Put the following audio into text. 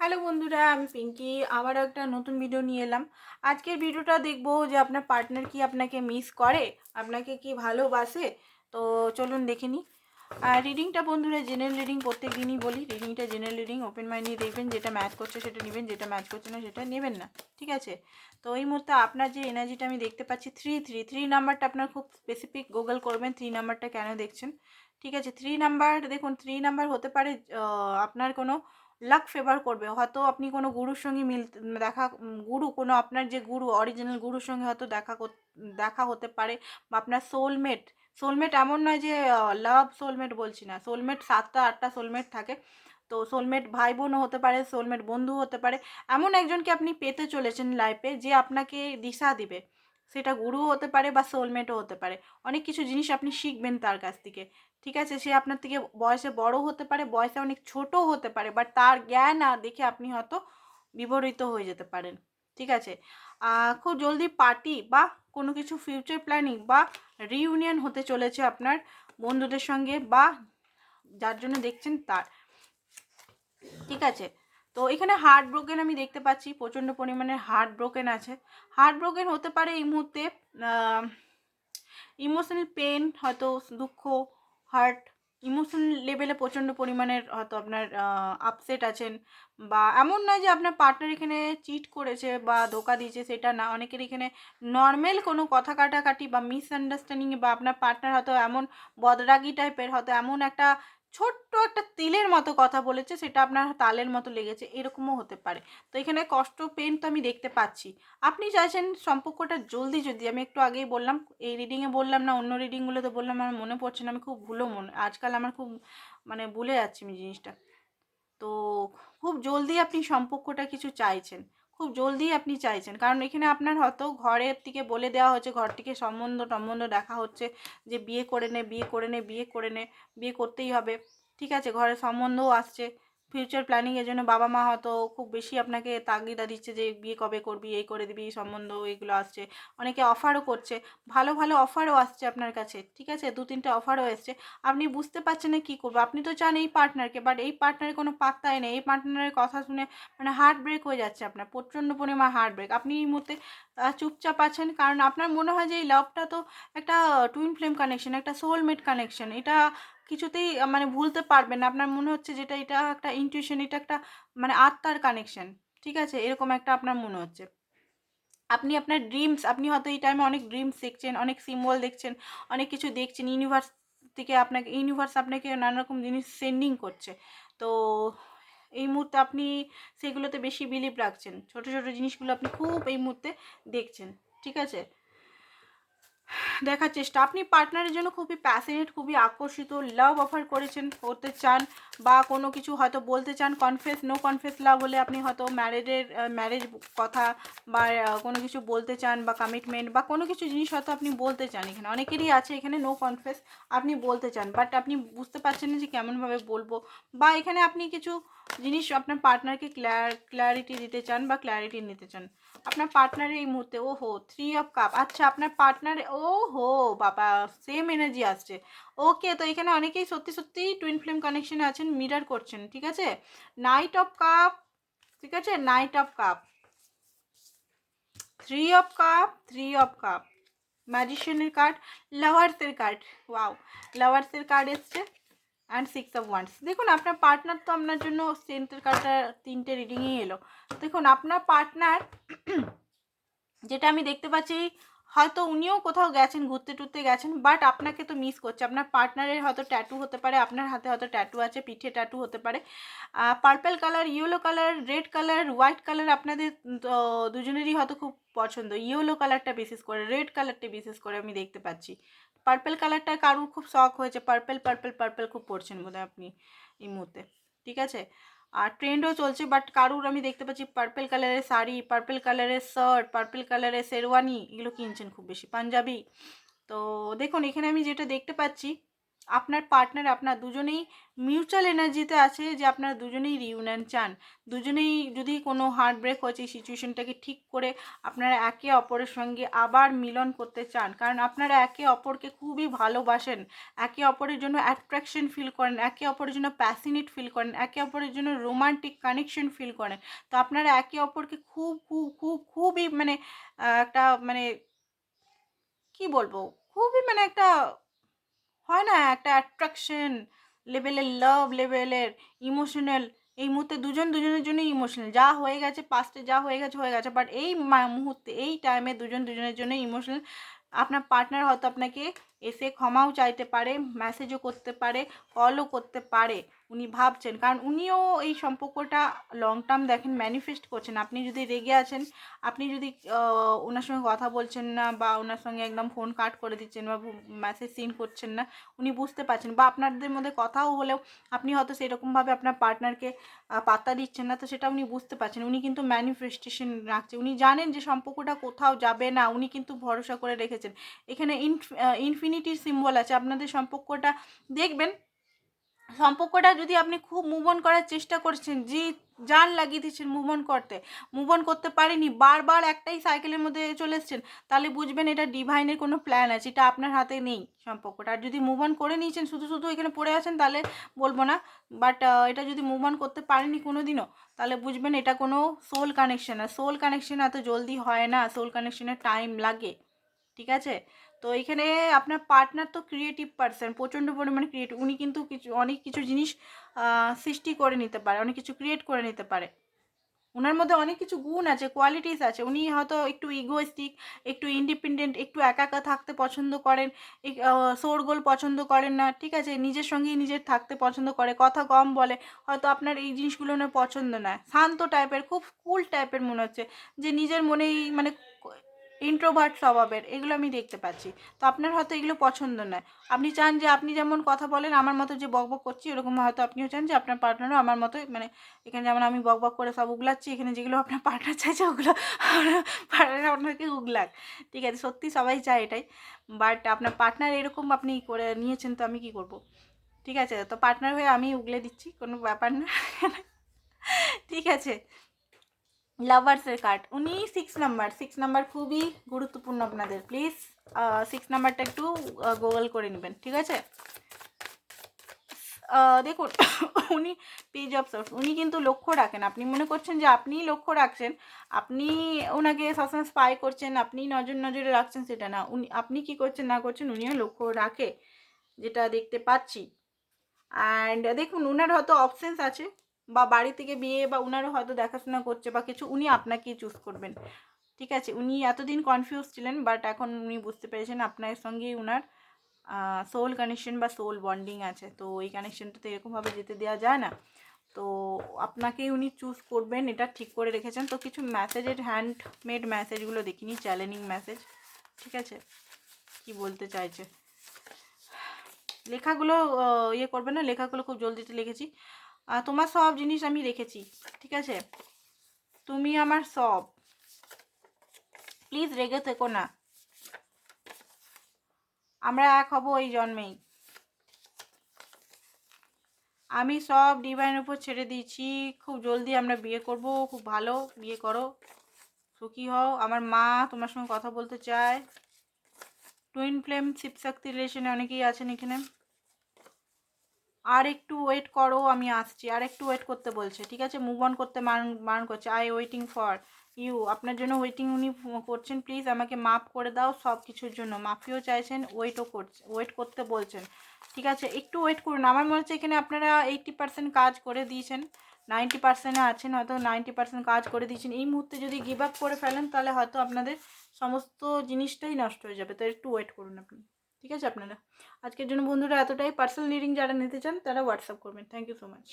Hello বন্ধুরা, আমি পিঙ্কি আবার একটা নতুন ভিডিও নিয়ে এলাম। আজকের ভিডিওটা দেখবো যে আপনার পার্টনার কি আপনাকে মিস করে, আপনাকে কি ভালোবাসে। তো চলুন দেখে নিই। আর রিডিংটা বন্ধুরা জেনারেল রিডিং, প্রত্যেক দিনই বলি রিডিংটা জেনারেল রিডিং। ওপেন মাইন্ড নিয়ে দেখবেন, যেটা ম্যাচ করছে সেটা নেবেন, যেটা ম্যাচ করছে না সেটা নেবেন না, ঠিক আছে? তো এই মুহূর্তে আপনার যে এনার্জিটা আমি দেখতে পাচ্ছি, থ্রি নাম্বারটা আপনার খুব স্পেসিফিক গুগল করবেন, থ্রি নাম্বারটা কেন দেখছেন, ঠিক আছে? থ্রি নাম্বার দেখুন, থ্রি নাম্বার হতে পারে আপনার কোনো লাক ফেভার করবে। হয়তো আপনি কোনো গুরুর সঙ্গে গুরু, কোনো আপনার যে গুরু, অরিজিনাল গুরুর সঙ্গে হয়তো দেখা হতে পারে। বা আপনার সোলমেট, সোলমেট এমন নয় যে লাভ সোলমেট বলছি না, সোলমেট 7টা 8টা সোলমেট থাকে। তো সোলমেট ভাই বোনও হতে পারে, সোলমেট বন্ধু হতে পারে। এমন একজনকে আপনি পেতে চলেছেন লাইফে, যে আপনাকে দিশা দিবে। সেটা গুরুও হতে পারে বা সোলমেটও হতে পারে। অনেক কিছু জিনিস আপনি শিখবেন তার কাছ থেকে, ঠিক আছে? সে আপনার থেকে বয়সে বড় হতে পারে, বয়সে অনেক ছোটও হতে পারে, বাট তার জ্ঞান আর দেখে আপনি হয়তো বিবরিত হয়ে যেতে পারেন, ঠিক আছে? খুব জলদি পার্টি বা কোনো কিছু ফিউচার প্ল্যানিং বা রিইউনিয়ন হতে চলেছে আপনার বন্ধুদের সঙ্গে বা যার জন্য দেখছেন তার, ঠিক আছে? তো এখানে হার্ট ব্রোকেন আমি দেখতে পাচ্ছি, প্রচণ্ড পরিমাণে হার্ট ব্রোকেন আছে। হার্ট ব্রোকেন হতে পারে এই মুহূর্তে ইমোশনাল পেন, হয়তো দুঃখ, হার্ট, ইমোশনাল লেভেলে প্রচণ্ড পরিমাণের হয়তো আপনার আপসেট আছেন। বা এমন নয় যে আপনার পার্টনার এখানে চিট করেছে বা ধোকা দিয়েছে, সেটা না। অনেকের এখানে নর্মাল কোনো কথা কাটাকাটি বা মিসআন্ডারস্ট্যান্ডিংয়ে, বা আপনার পার্টনার হয়তো এমন বদরাগী টাইপের, হয়তো এমন একটা ছোট্ট একটা তিলের মতো কথা বলেছে, সেটা আপনার তালের মতো লেগেছে, এরকমও হতে পারে। তো এখানে কষ্ট, পেন তো আমি দেখতে পাচ্ছি। আপনি চাইছেন সম্পর্কটা জলদি, যদি আমি একটু আগেই বললাম, এই রিডিংয়ে বললাম না, অন্য রিডিংগুলোতে বললাম, আমার মনে পড়ছে না, আমি খুব আজকাল আমার খুব মানে ভুলে যাচ্ছি আমি জিনিসটা। তো খুব জলদি আপনি সম্পর্কটা কিছু চাইছেন, খুব জলদি আপনি চাইছেন, কারণ এখানে আপনার হয়তো ঘরের থেকে বলে দেওয়া হচ্ছে, ঘর থেকে সম্বন্ধ দেখা হচ্ছে যে বিয়ে করে নে, বিয়ে করে নে, বিয়ে করে নে, বিয়ে করতেই হবে, ঠিক আছে? ঘরের সম্বন্ধও আসছে, ফিউচার প্ল্যানিংয়ের জন্য বাবা মা হয়তো খুব বেশি আপনাকে তাগিদা দিচ্ছে যে বিয়ে কবে করবি, এই করে দিবি, সম্বন্ধ এগুলো আসছে। অনেকে অফারও করছে, ভালো ভালো অফারও আসছে আপনার কাছে, ঠিক আছে? 2-3টে অফারও এসছে। আপনি বুঝতে পারছেন না কী করবো। আপনি তো চান এই পার্টনারকে, বাট এই পার্টনারের কোনো পাত্তাই নেই। এই পার্টনারের কথা শুনে মানে হার্ট ব্রেক হয়ে যাচ্ছে আপনার, প্রচণ্ড পরিমাণ হার্ট ব্রেক। আপনি এই মুহূর্তে চুপচাপ আছেন, কারণ আপনার মনে হয় যে এই লাভটা তো একটা টুইন ফ্লেম কানেকশন, একটা সোলমেট কানেকশন। এটা কিছুতেই মানে ভুলতে পারবেন না। আপনার মনে হচ্ছে যেটা এটা একটা ইনটিউশন, এটা একটা মানে আত্মার কানেকশন, ঠিক আছে? এরকম একটা আপনার মনে হচ্ছে। আপনি আপনার ড্রিমস, আপনি হয়তো এই টাইমে অনেক ড্রিমস দেখছেন, অনেক সিম্বল দেখছেন, অনেক কিছু দেখছেন। ইউনিভার্স আপনাকে নানা রকম জিনিস সেন্ডিং করছে। তো এই মুহূর্তে আপনি সেগুলোতে বেশি বিলিভ রাখছেন। ছোট ছোট জিনিসগুলো আপনি খুব এই মুহূর্তে দেখছেন, ঠিক আছে? দেখার চেষ্টা, আপনি পার্টনারের জন্য খুবই প্যাশনেট, খুবই আকর্ষিত, লাভ অফার করতে চান, বা কোনো কিছু হয়তো বলতে চান। নো কনফেস লাভ হলে আপনি হয়তো ম্যারেজ কথা বা কোনো কিছু বলতে চান, বা কমিটমেন্ট বা কোনো কিছু জিনিস হয়তো আপনি বলতে চান। এখানে অনেকেরই আছে, এখানে নো কনফেস আপনি বলতে চান, বাট আপনি বুঝতে পারছেন না যে কেমনভাবে বলবো। বা এখানে আপনি কিছু জিনিস আপনার পার্টনারকে ক্ল্যারিটি দিতে চান বা ক্ল্যারিটি নিতে চান। আপনার পার্টনারের এই মুহূর্তে, ওহো, 3 অফ কাপ, আচ্ছা আপনার পার্টনার, ওহো বাবা, সেম এনার্জি আসছে। ওকে, তো এখানে অনেকেই সত্যি সত্যিই টুইন ফ্লেম কানেকশনে আছেন, মিরার করছেন, ঠিক আছে? নাইট অফ কাপ, ঠিক আছে? Knight of cup, 3 of cup, ম্যাজিশিয়ানের কার্ড, লাভার্সের কার্ড, ওয়াও, লাভার্সের কার্ড এসছে, অ্যান্ড 6 অফ ওয়ান্স। দেখুন আপনার পার্টনার তো আপনার জন্য সেন্টের কার্ডটা 3টে রিডিংয়েই এলো। দেখুন আপনার পার্টনার যেটা আমি দেখতে পাচ্ছি, হয়তো উনিও কোথাও গেছেন, ঘুরতে টুরতে গেছেন, বাট আপনাকে তো মিস করছে। আপনার পার্টনারের হয়তো ট্যাটু হতে পারে, আপনার হাতে হয়তো ট্যাটু আছে, পিঠে ট্যাটু হতে পারে। Purple colour, yellow colour, red colour, white colour আপনাদের দুজনেরই হয়তো খুব পছন্দ। ইয়েলো কালারটা বিশেষ করে, রেড কালারটা বিশেষ করে আমি দেখতে পাচ্ছি। পার্পল কালারটা কারুর খুব শখ হয়েছে, পার্পল পার্পল পার্পল খুব পড়ছেন বোধহয় আপনি এই মুহূর্তে, ঠিক আছে? আর ট্রেন্ডও চলছে, বাট কারুর আমি দেখতে পাচ্ছি পার্পল কালারের শাড়ি, পার্পল কালারের শার্ট, পার্পল কালারের শেরওয়ানি, এগুলো কিনছেন খুব বেশি, পাঞ্জাবি। তো দেখুন এখানে আমি যেটা দেখতে পাচ্ছি, আপনার পার্টনার আপনার দুজনেই মিউচুয়াল এনার্জিতে আছে যে আপনারা দুজনেই রিউনিয়ন চান। দুজনেই যদি কোনো হার্ট ব্রেক হয়েছে এই সিচুয়েশনটাকে ঠিক করে আপনারা একে অপরের সঙ্গে আবার মিলন করতে চান, কারণ আপনারা একে অপরকে খুবই ভালোবাসেন, একে অপরের জন্য অ্যাট্রাকশন ফিল করেন, একে অপরের জন্য প্যাশনেট ফিল করেন, একে অপরের জন্য রোমান্টিক কানেকশন ফিল করেন। তো আপনারা একে অপরকে খুব খুব খুব খুবই মানে একটা মানে কি বলবো, খুবই মানে একটা হয় না একটা অ্যাট্রাকশন লেভেলের, লাভ লেভেলের, ইমোশনাল। এই মুহূর্তে দুজন দুজনের জন্য ইমোশনাল, যা হয়ে গেছে পাস্টে যা হয়ে গেছে, বাট এই মুহূর্তে এই টাইমে দুজন দুজনের জন্য ইমোশনাল। আপনার পার্টনার হয়তো আপনাকে এসে ক্ষমাও চাইতে পারে, মেসেজও করতে পারে, কলও করতে পারে। উনি ভাবছেন, কারণ উনিও এই সম্পর্কটা লং টার্ম দেখেন, ম্যানিফেস্ট করছেন। আপনি যদি রেগে আছেন, আপনি যদি ওনার সঙ্গে কথা বলছেন না, বা ওনার সঙ্গে একদম ফোন কাট করে দিচ্ছেন, বা মেসেজ সিন করছেন না, উনি বুঝতে পারছেন। বা আপনাদের মধ্যে কথাও হলেও আপনি হয়তো সেরকমভাবে আপনার পার্টনারকে পাত্তা দিচ্ছেন না, তো সেটা উনি বুঝতে পারছেন। উনি কিন্তু ম্যানিফেস্টেশন রাখছে, উনি জানেন যে সম্পর্কটা কোথাও যাবে না, উনি কিন্তু ভরসা করে রেখেছেন। এখানে ইনফিনিটির সিম্বল আছে আপনাদের সম্পর্কটা। দেখবেন সম্পর্কটা যদি আপনি খুব মুভ অন করার চেষ্টা করছেন, যে জান লাগিয়ে দিচ্ছেন মুভ অন করতে পারেনি, বারবার একটাই সাইকেলের মধ্যে চলে এসছেন, তাহলে বুঝবেন এটা ডিভাইনের কোনো প্ল্যান আছে, এটা আপনার হাতে নেই সম্পর্কটা। আর যদি মুভ অন করে নিয়েছেন, শুধু শুধু এখানে পড়ে আছেন, তাহলে বলবো না। বাট এটা যদি মুভ অন করতে পারেনি কোনো দিনও, তাহলে বুঝবেন এটা কোনো সোল কানেকশন। আর সোল কানেকশন এত জলদি হয় না, সোল কানেকশনের টাইম লাগে, ঠিক আছে? তো এইখানে আপনার পার্টনার তো ক্রিয়েটিভ পারসন, প্রচণ্ড পরিমাণে ক্রিয়েটিভ। উনি কিন্তু অনেক কিছু জিনিস সৃষ্টি করে নিতে পারে, অনেক কিছু ক্রিয়েট করে নিতে পারে। ওনার মধ্যে অনেক কিছু গুণ আছে, কোয়ালিটিস আছে। উনি হয়তো একটু ইগোয়েস্টিক, একটু ইন্ডিপেন্ডেন্ট, একটু একা একা থাকতে পছন্দ করেন, শোরগোল পছন্দ করেন না, ঠিক আছে? নিজের সঙ্গেই নিজের থাকতে পছন্দ করে, কথা কম বলে। হয়তো আপনার এই জিনিসগুলো ওনার পছন্দ নয়, শান্ত টাইপের, খুব কুল টাইপের মনে হচ্ছে, যে নিজের মনেই মানে ইন্ট্রোভার্ট স্বভাবের, এগুলো আমি দেখতে পাচ্ছি। তো আপনার হয়তো এগুলো পছন্দ নয়। আপনি চান যে আপনি যেমন কথা বলেন আমার মতো, যে বকবক করছি, এরকম হয়তো আপনিও চান যে আপনার পার্টনারও আমার মতো, মানে এখানে যেমন আমি বকবক করে সব উগলাচ্ছি, এখানে যেগুলো আপনার পার্টনার চাইছে ওগুলো পার্টনার আপনাকে উগলাক, ঠিক আছে? সত্যি সবাই চায় এটাই। বাট আপনার পার্টনার এরকম আপনি করে নিয়েছেন, তো আমি কি করব? ঠিক আছে, তো পার্টনার হয়ে আমি উগলে দিচ্ছি, কোনো ব্যাপার না। ঠিক আছে, লাভার্সের কার্ড, উনি 6 নাম্বার খুবই গুরুত্বপূর্ণ আপনাদের। প্লিজ 6 নাম্বারটা একটু গুগল করে নেবেন, ঠিক আছে? দেখুন উনি পেজ অফ সোর্স, উনি কিন্তু লক্ষ্য রাখেন। আপনি মনে করছেন যে আপনিই লক্ষ্য রাখছেন, আপনি ওনাকে সবসময় স্পাই করছেন, আপনি নজরে রাখছেন, সেটা না। আপনি কি করছেন না করছেন উনিও লক্ষ্য রাখে, যেটা দেখতে পাচ্ছি। অ্যান্ড দেখুন ওনার হয়তো অপশানস আছে, বা বাড়ি থেকে বিয়ে, বা ওনারও হয়তো দেখাশোনা করছে বা কিছু, উনি আপনাকেই চুজ করবেন, ঠিক আছে? উনি এতদিন কনফিউজ ছিলেন, বাট এখন উনি বুঝতে পেরেছেন আপনার সঙ্গেই ওনার সোল কানেকশন বা সোল বন্ডিং আছে। তো এই কানেকশনটা তো এরকমভাবে যেতে দেওয়া যায় না। তো আপনাকেই উনি চুজ করবেন, এটা ঠিক করে রেখেছেন। তো কিছু মেসেজের হ্যান্ডমেড মেসেজগুলো দেখিনি, চ্যালেঞ্জিং মেসেজ, ঠিক আছে? কি বলতে চাইছে লেখাগুলো, ইয়ে করবে না, লেখাগুলো খুব জলদিতে লিখেছি। তোমার সব জিনিস আমি রেখেছি, ঠিক আছে? তুমি আমার সব, প্লিজ রেগে থেকো না, আমরা এক হব এই জন্মেই। আমি সব ডিভাইনের উপর ছেড়ে দিয়েছি, খুব জলদি আমরা বিয়ে করব, খুব ভালো বিয়ে করো, সুখী হও। আমার মা তোমার সঙ্গে কথা বলতে চায়। টুইন ফ্লেম শিবশক্তি রিলেশনে অনেকেই আছেন এখানে। আর একটু ওয়েট করো, আমি আসছি। আর একটু ওয়েট করতে বলছে, ঠিক আছে? মুভ অন করতে বারণ করছে। আই ওয়েটিং ফর ইউ, আপনার জন্য ওয়েটিং উনি করছেন। প্লিজ আমাকে মাফ করে দাও সব কিছুর জন্য। মাফিও চাইছেন, ওয়েট করতে বলছেন, ঠিক আছে? একটু ওয়েট করুন। আমার মনে হচ্ছে এখানে আপনারা 80% কাজ করে দিয়েছেন, 90%-এ আছেন, হয়তো 90% কাজ করে দিয়েছেন। এই মুহূর্তে যদি গিভ আপ করে ফেলেন, তাহলে হয়তো আপনাদের সমস্ত জিনিসটাই নষ্ট হয়ে যাবে। তো একটু ওয়েট করুন আপনি, ঠিক আছে? আপনারা আজকের জন্য বন্ধুরা এতটাই। পার্সোনাল রিডিং যারা নিতে চান তারা হোয়াটসঅ্যাপ করবেন। Thank you so much.